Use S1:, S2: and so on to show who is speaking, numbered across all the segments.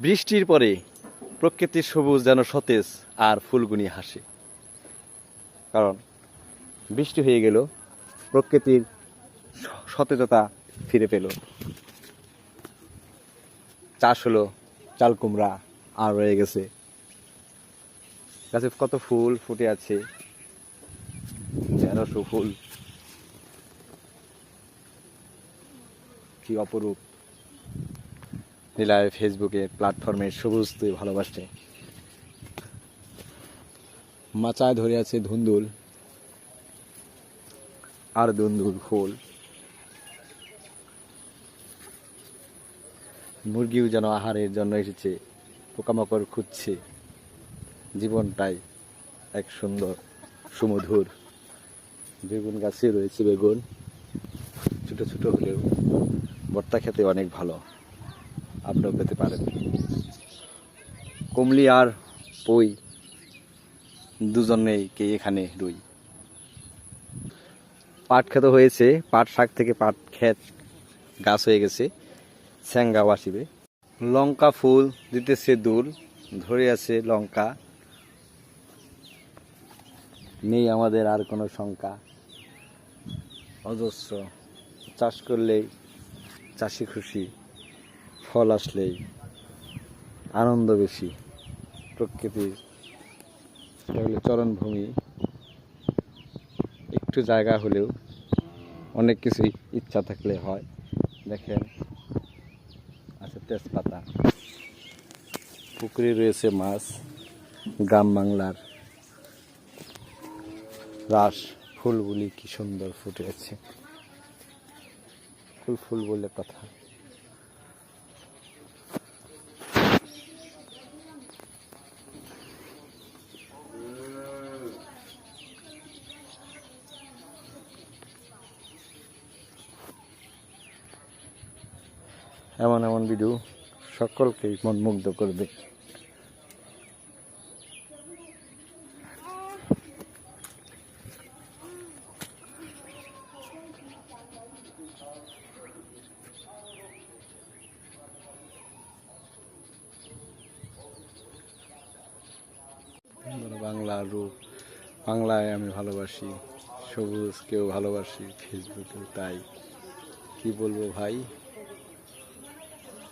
S1: বৃষ্টির পরে প্রকৃতির সবুজ যেন সতেজ আর ফুলগুনি হাসে। কারণ বৃষ্টি হয়ে গেল, প্রকৃতির সতেজতা ফিরে পেল। চাষ হলো, চাল কুমড়া আর রয়ে গেছে। গাছে কত ফুল ফুটে আছে, 1300 ফুল, কি অপরূপ। নীলায় ফেসবুকে প্ল্যাটফর্মে সবুজ তুই ভালোবাসে। মাচায় ধরে আছে ধুন্দুল আর ধুন্দুল ফুল। মুরগিও যেন আহারের জন্য এসেছে, পোকামাকড় খুঁজছে। জীবনটাই এক সুন্দর সুমধুর। বেগুন গাছে রয়েছে বেগুন, ছোট ছোট হলেও ভর্তা খেতে অনেক ভালো, আপনিও পেতে পারেন। কমলি আর পই দুজনেই কে এখানে রুই। পাট খেত হয়েছে, পাট শাক থেকে পাট ক্ষেত গাছ হয়ে গেছে, স্যাঙ্গাও আসিবে। লঙ্কা ফুল দিতেছে দুল, ধরে আছে লঙ্কা, নেই আমাদের আর কোনো শঙ্কা। অজস্র চাষ করলেই চাষি খুশি, ফল আসলেই আনন্দ বেশি। প্রকৃতির চরণভূমি, একটু জায়গা হলেও অনেক কিছুই ইচ্ছা থাকলে হয়। দেখেন আছে তেজপাতা, পুকুরে রয়েছে মাছ। গ্রাম বাংলার রাস ফুলগুলি কি সুন্দর ফুটে আছে। ফুল ফুল বলে কথা। এমন এমন ভিডিও সকলকেই মনমুগ্ধ করবে। বাংলার রূপ, বাংলায় আমি ভালোবাসি, সবুজকেও ভালোবাসি, ফেসবুকেও তাই। কি বলবো ভাই,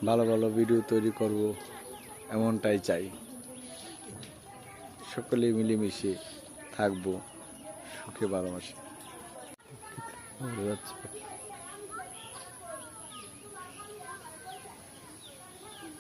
S1: ভালো ভালো ভিডিও তৈরি করব এমনটাই চাই। সকলে মিলেমিশে থাকবো সুখে ভালোবাসি।